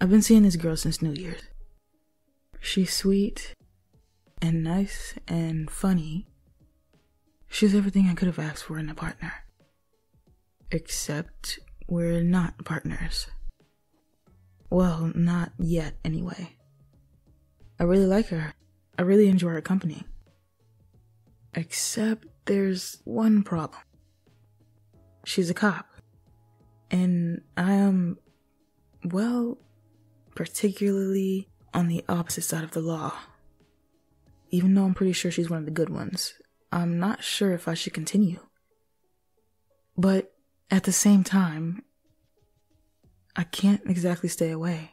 I've been seeing this girl since New Year's. She's sweet and nice and funny. She's everything I could have asked for in a partner. Except we're not partners. Well, not yet anyway. I really like her. I really enjoy her company. Except there's one problem. She's a cop. And I am, well, particularly on the opposite side of the law. Even though I'm pretty sure she's one of the good ones, I'm not sure if I should continue. But at the same time, I can't exactly stay away.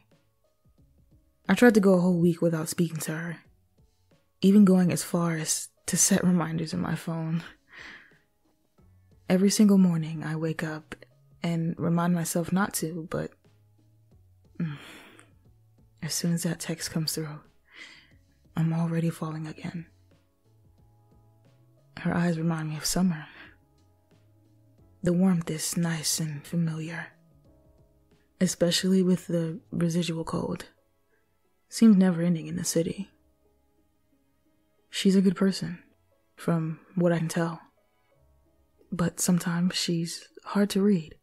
I tried to go a whole week without speaking to her, even going as far as to set reminders in my phone. Every single morning I wake up and remind myself not to, but as soon as that text comes through, I'm already falling again. Her eyes remind me of summer. The warmth is nice and familiar, especially with the residual cold. Seems never ending in the city. She's a good person, from what I can tell. But sometimes she's hard to read.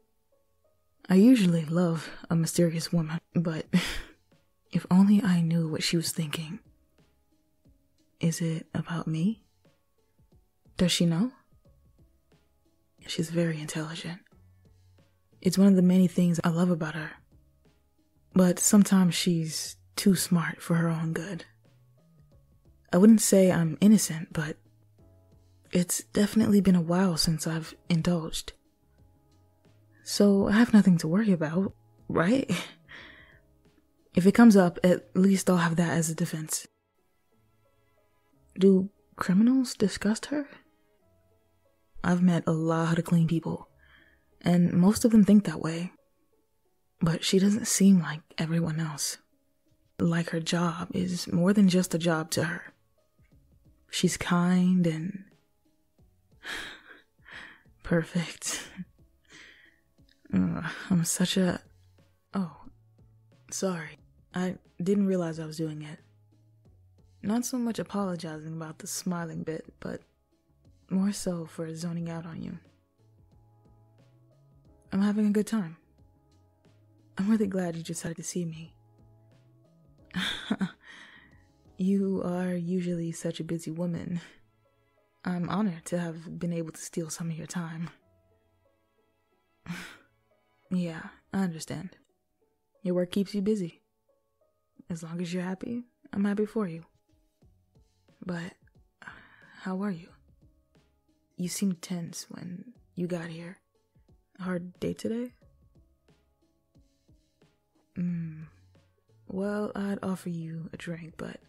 I usually love a mysterious woman, but if only I knew what she was thinking. Is it about me? Does she know? She's very intelligent. It's one of the many things I love about her. But sometimes she's too smart for her own good. I wouldn't say I'm innocent, but it's definitely been a while since I've indulged. So I have nothing to worry about, right? If it comes up, at least I'll have that as a defense. Do criminals disgust her? I've met a lot of clean people, and most of them think that way. But she doesn't seem like everyone else. Like her job is more than just a job to her. She's kind and perfect. I'm such a... Oh, sorry. I didn't realize I was doing it. Not so much apologizing about the smiling bit, but more so for zoning out on you. I'm having a good time. I'm really glad you decided to see me. You are usually such a busy woman. I'm honored to have been able to steal some of your time. Yeah, I understand. Your work keeps you busy. As long as you're happy, I'm happy for you. But how are you? You seemed tense when you got here. A hard day today? Well, I'd offer you a drink, but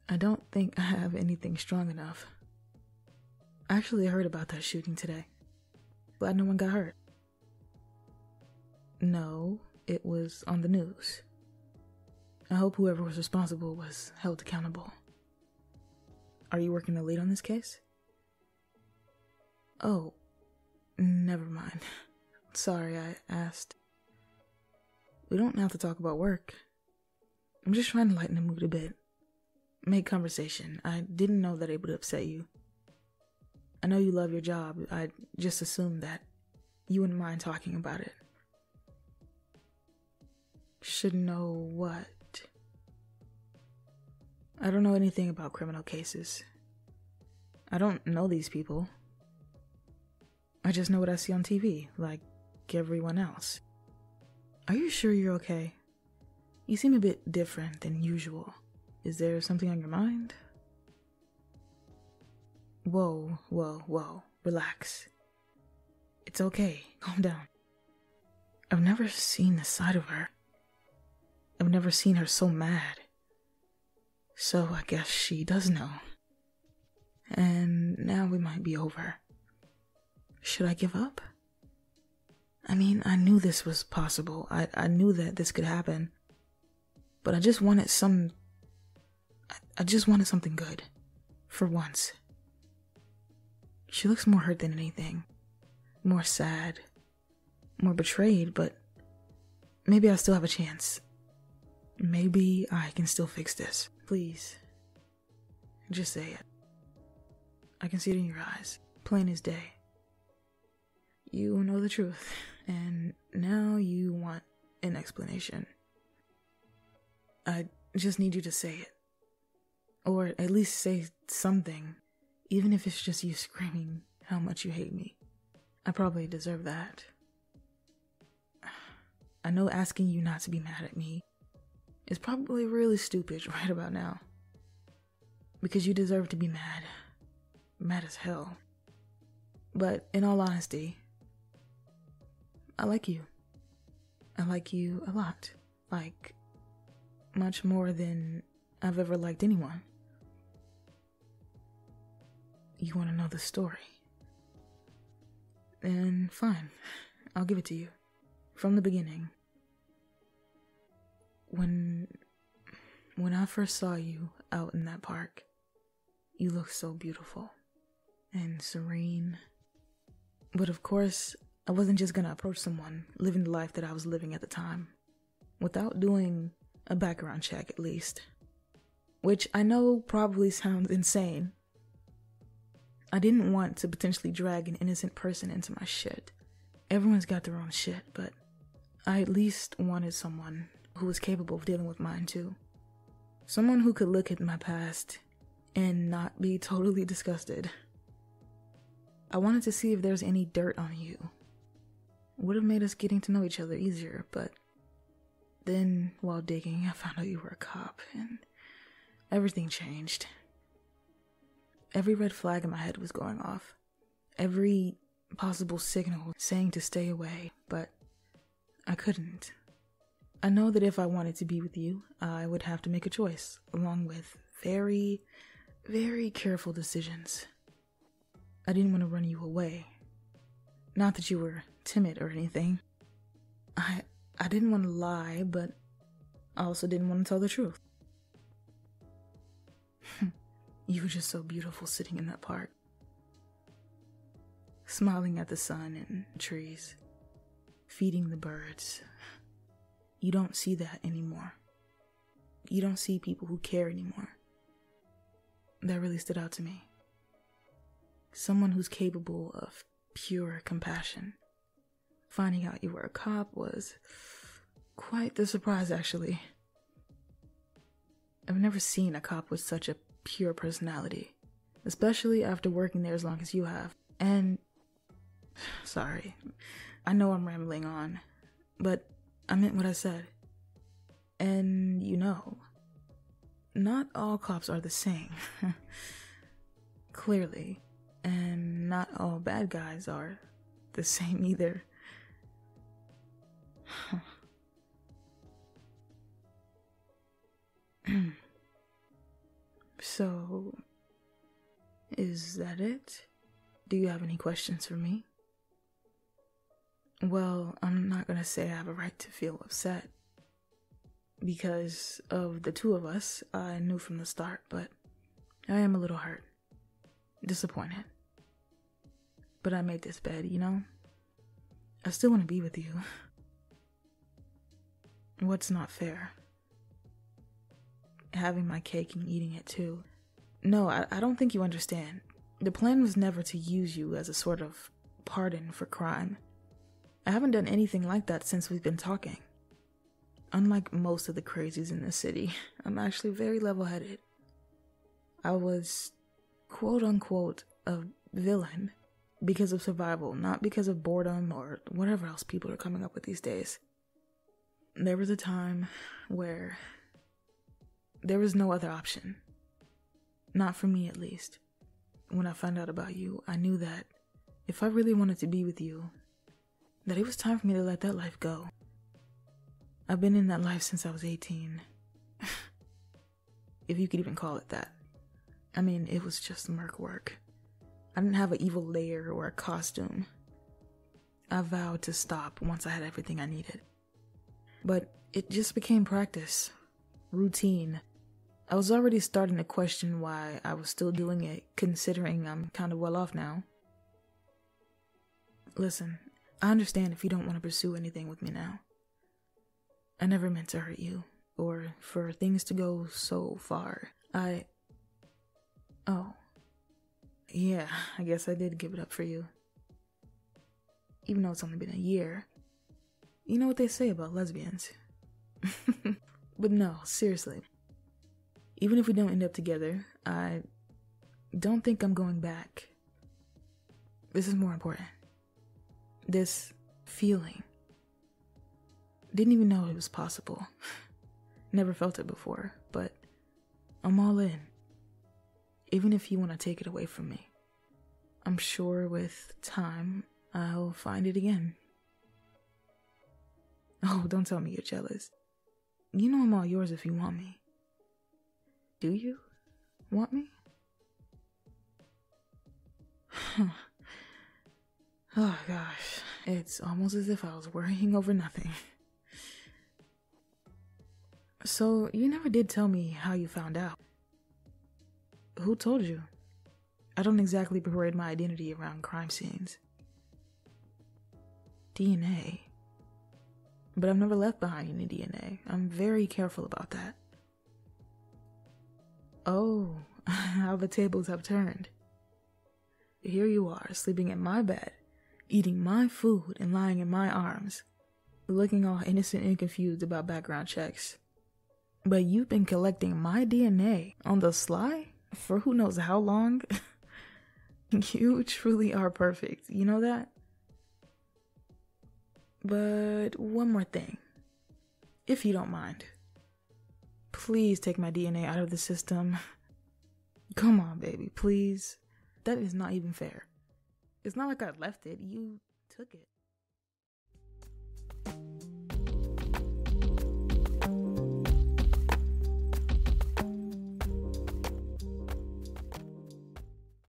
I don't think I have anything strong enough. I actually heard about that shooting today. Glad no one got hurt. No, it was on the news. I hope whoever was responsible was held accountable. Are you working the lead on this case? Oh, never mind. Sorry I asked. We don't have to talk about work. I'm just trying to lighten the mood a bit. Make conversation. I didn't know that it would upset you. I know you love your job. I just assumed that you wouldn't mind talking about it. Should know what? I don't know anything about criminal cases. I don't know these people. I just know what I see on TV, like everyone else. Are you sure you're okay? You seem a bit different than usual. Is there something on your mind? Whoa. Relax. It's okay. Calm down. I've never seen this side of her. I've never seen her so mad. So I guess she does know. And now we might be over. Should I give up? I mean, I knew this was possible. I knew that this could happen. But I just wanted something good. For once. She looks more hurt than anything. More sad. More betrayed, but maybe I still have a chance. maybe I can still fix this. Please, just say it. I can see it in your eyes, plain as day. You know the truth, and now you want an explanation. I just need you to say it. Or at least say something, even if it's just you screaming how much you hate me. I probably deserve that. I know asking you not to be mad at me is probably really stupid right about now. Because you deserve to be mad. Mad as hell. But in all honesty, I like you. I like you a lot. Like, much more than I've ever liked anyone. You want to know the story? Then fine, I'll give it to you. From the beginning. When I first saw you out in that park, you looked so beautiful and serene. But of course, I wasn't just gonna approach someone living the life that I was living at the time without doing a background check at least. Which I know probably sounds insane. I didn't want to potentially drag an innocent person into my shit. Everyone's got their own shit, but I at least wanted someone who was capable of dealing with mine too. Someone who could look at my past and not be totally disgusted. I wanted to see if there's any dirt on you. Would have made us getting to know each other easier, but then while digging, I found out you were a cop and everything changed. Every red flag in my head was going off. Every possible signal saying to stay away, but I couldn't. I know that if I wanted to be with you, I would have to make a choice, along with very, very careful decisions. I didn't want to run you away. Not that you were timid or anything. I didn't want to lie, but I also didn't want to tell the truth. You were just so beautiful sitting in that park. Smiling at the sun and trees. Feeding the birds. You don't see that anymore. You don't see people who care anymore. That really stood out to me. Someone who's capable of pure compassion. Finding out you were a cop was quite the surprise, actually. I've never seen a cop with such a pure personality, especially after working there as long as you have. And sorry, I know I'm rambling on, but I meant what I said. And you know, not all cops are the same. Clearly. And not all bad guys are the same either. So, is that it? Do you have any questions for me? Well, I'm not gonna say I have a right to feel upset. Because of the two of us, I knew from the start, but I am a little hurt. Disappointed. But I made this bed, you know? I still want to be with you. What's not fair? Having my cake and eating it too. No, I don't think you understand. The plan was never to use you as a sort of pardon for crime. I haven't done anything like that since we've been talking. Unlike most of the crazies in this city, I'm actually very level-headed. I was, quote-unquote, a villain because of survival, not because of boredom or whatever else people are coming up with these days. There was a time where there was no other option. Not for me, at least. When I found out about you, I knew that if I really wanted to be with you, that it was time for me to let that life go. I've been in that life since I was 18. If you could even call it that. I mean, it was just merc work. I didn't have an evil lair or a costume. I vowed to stop once I had everything I needed. But it just became practice. Routine. I was already starting to question why I was still doing it, considering I'm kind of well off now. Listen, I understand if you don't want to pursue anything with me now. I never meant to hurt you, or for things to go so far. Oh. Yeah, I guess I did give it up for you. Even though it's only been a year. You know what they say about lesbians. But no, seriously. Even if we don't end up together, I don't think I'm going back. This is more important. This feeling. Didn't even know it was possible. Never felt it before, but I'm all in. Even if you want to take it away from me. I'm sure with time, I'll find it again. Oh, don't tell me you're jealous. You know I'm all yours if you want me. Do you want me? Oh gosh, it's almost as if I was worrying over nothing. So, you never did tell me how you found out. Who told you? I don't exactly parade my identity around crime scenes. DNA. But I've never left behind any DNA. I'm very careful about that. Oh, how the tables have turned. Here you are, sleeping in my bed, eating my food and lying in my arms, looking all innocent and confused about background checks. But you've been collecting my DNA on the sly for who knows how long? You truly are perfect, you know that? But one more thing, if you don't mind. Please take my DNA out of the system. Come on, baby, please. That is not even fair. It's not like I left it, you took it.